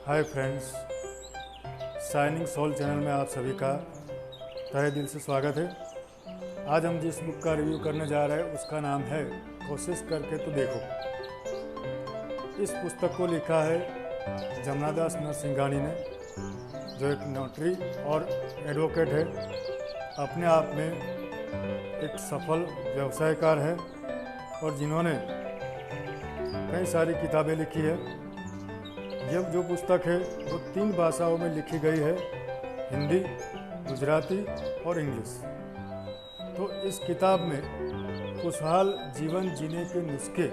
हाय friends, shining soul channel में आप सभी का तहे दिल से स्वागत है। आज हम जिस बुक का रिव्यू करने जा रहे हैं उसका नाम है कोशिश करके तो देखो। इस पुस्तक को लिखा है जमनादास नरसिंघानी ने, जो एक नोटरी और एडवोकेट है। अपने आप में एक सफल व्यवसायकार है और जिन्होंने कई सारी किताबें लिखी है। यह जो पुस्तक है वो 3 भाषाओं में लिखी गई है, हिंदी, गुजराती और इंग्लिश। तो इस किताब में खुशहाल जीवन जीने के नुस्खे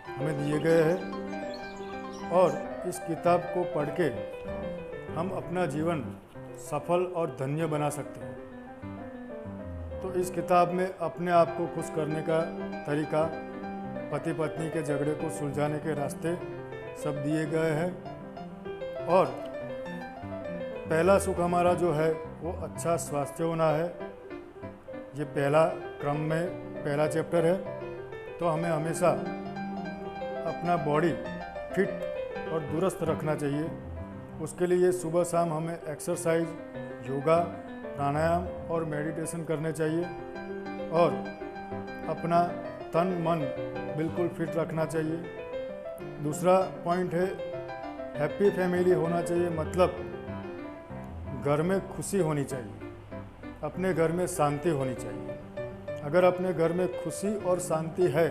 हमें दिए गए हैं और इस किताब को पढ़ के हम अपना जीवन सफल और धन्य बना सकते हैं। तो इस किताब में अपने आप को खुश करने का तरीका, पति पत्नी के झगड़े को सुलझाने के रास्ते सब दिए गए हैं। और पहला सुख हमारा जो है वो अच्छा स्वास्थ्य होना है। ये पहला क्रम में पहला चैप्टर है। तो हमें हमेशा अपना बॉडी फिट और दुरुस्त रखना चाहिए। उसके लिए सुबह शाम हमें एक्सरसाइज, योगा, प्राणायाम और मेडिटेशन करने चाहिए और अपना तन मन बिल्कुल फिट रखना चाहिए। दूसरा पॉइंट है हैप्पी फैमिली होना चाहिए, मतलब घर में खुशी होनी चाहिए, अपने घर में शांति होनी चाहिए। अगर अपने घर में खुशी और शांति है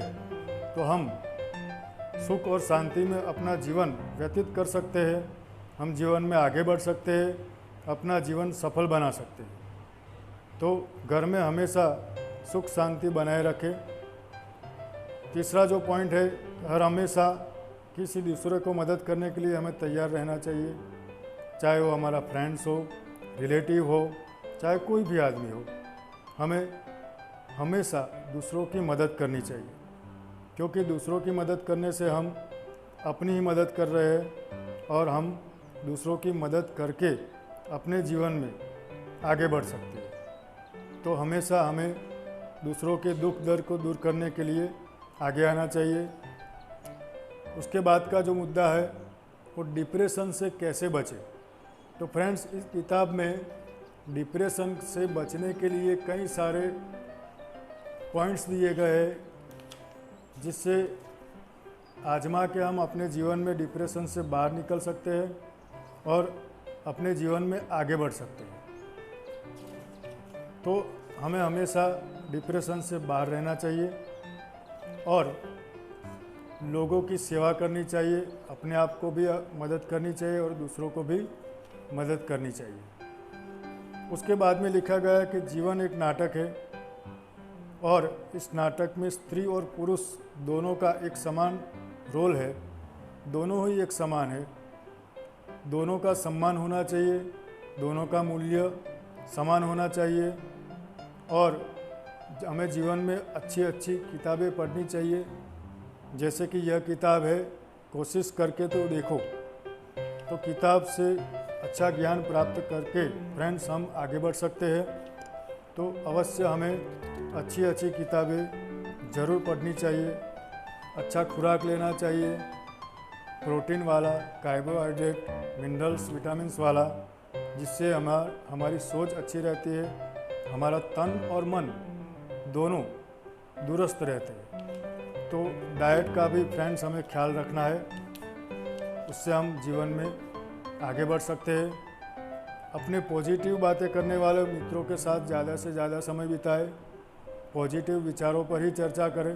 तो हम सुख और शांति में अपना जीवन व्यतीत कर सकते हैं, हम जीवन में आगे बढ़ सकते हैं, अपना जीवन सफल बना सकते हैं। तो घर में हमेशा सुख शांति बनाए रखें। तीसरा जो पॉइंट है, हर हमेशा किसी दूसरे को मदद करने के लिए हमें तैयार रहना चाहिए, चाहे वो हमारा फ्रेंड्स हो, रिलेटिव हो, चाहे कोई भी आदमी हो। हमें हमेशा दूसरों की मदद करनी चाहिए, क्योंकि दूसरों की मदद करने से हम अपनी ही मदद कर रहे हैं और हम दूसरों की मदद करके अपने जीवन में आगे बढ़ सकते हैं। तो हमेशा हमें दूसरों के दुख दर्द को दूर करने के लिए आगे आना चाहिए। उसके बाद का जो मुद्दा है वो डिप्रेशन से कैसे बचें। तो फ्रेंड्स, इस किताब में डिप्रेशन से बचने के लिए कई सारे पॉइंट्स दिए गए हैं, जिससे आजमा के हम अपने जीवन में डिप्रेशन से बाहर निकल सकते हैं और अपने जीवन में आगे बढ़ सकते हैं। तो हमें हमेशा डिप्रेशन से बाहर रहना चाहिए और लोगों की सेवा करनी चाहिए, अपने आप को भी मदद करनी चाहिए और दूसरों को भी मदद करनी चाहिए। उसके बाद में लिखा गया है कि जीवन एक नाटक है और इस नाटक में स्त्री और पुरुष दोनों का एक समान रोल है, दोनों ही एक समान है, दोनों का सम्मान होना चाहिए, दोनों का मूल्य समान होना चाहिए और हमें जीवन में अच्छी अच्छी किताबें पढ़नी चाहिए। जैसे कि यह किताब है कोशिश करके तो देखो। तो किताब से अच्छा ज्ञान प्राप्त करके फ्रेंड्स हम आगे बढ़ सकते हैं। तो अवश्य हमें अच्छी अच्छी किताबें ज़रूर पढ़नी चाहिए, अच्छा खुराक लेना चाहिए, प्रोटीन वाला, कार्बोहाइड्रेट, मिनरल्स, विटामिन्स वाला, जिससे हमारी सोच अच्छी रहती है, हमारा तन और मन दोनों दुरुस्त रहते हैं। तो डाइट का भी फ्रेंड्स हमें ख्याल रखना है, उससे हम जीवन में आगे बढ़ सकते हैं। अपने पॉजिटिव बातें करने वाले मित्रों के साथ ज़्यादा से ज़्यादा समय बिताएं, पॉजिटिव विचारों पर ही चर्चा करें,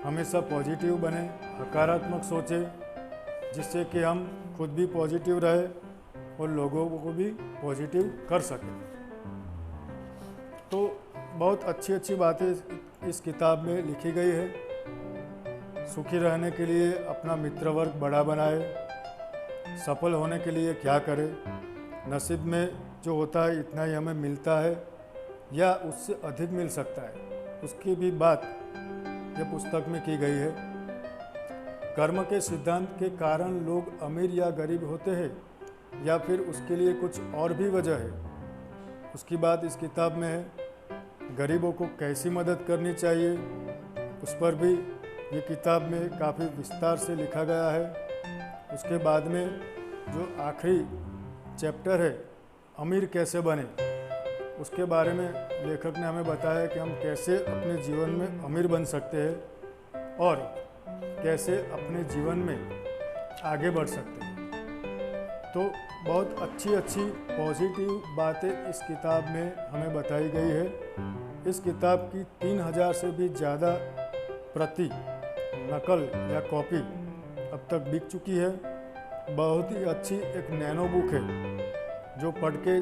हमेशा पॉजिटिव बने, सकारात्मक सोचें, जिससे कि हम खुद भी पॉजिटिव रहे और लोगों को भी पॉजिटिव कर सकें। तो बहुत अच्छी अच्छी बातें इस किताब में लिखी गई है। सुखी रहने के लिए अपना मित्र वर्ग बड़ा बनाए, सफल होने के लिए क्या करें, नसीब में जो होता है इतना ही हमें मिलता है या उससे अधिक मिल सकता है, उसकी भी बात ये पुस्तक में की गई है। कर्म के सिद्धांत के कारण लोग अमीर या गरीब होते हैं या फिर उसके लिए कुछ और भी वजह है, उसकी बात इस किताब में है। गरीबों को कैसी मदद करनी चाहिए उस पर भी ये किताब में काफ़ी विस्तार से लिखा गया है। उसके बाद में जो आखिरी चैप्टर है अमीर कैसे बने, उसके बारे में लेखक ने हमें बताया कि हम कैसे अपने जीवन में अमीर बन सकते हैं और कैसे अपने जीवन में आगे बढ़ सकते हैं। तो बहुत अच्छी अच्छी पॉजिटिव बातें इस किताब में हमें बताई गई है। इस किताब की 3000 से भी ज़्यादा प्रति नकल या कॉपी अब तक बिक चुकी है। बहुत ही अच्छी एक नैनो बुक है जो पढ़ के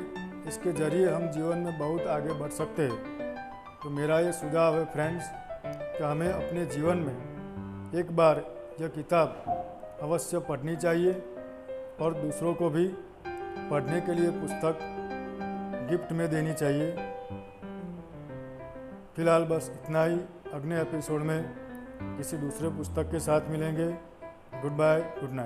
इसके ज़रिए हम जीवन में बहुत आगे बढ़ सकते हैं। तो मेरा ये सुझाव है फ्रेंड्स कि हमें अपने जीवन में एक बार यह किताब अवश्य पढ़नी चाहिए और दूसरों को भी पढ़ने के लिए पुस्तक गिफ्ट में देनी चाहिए। फिलहाल बस इतना ही। अगले एपिसोड में किसी दूसरे पुस्तक के साथ मिलेंगे। Goodbye, good night.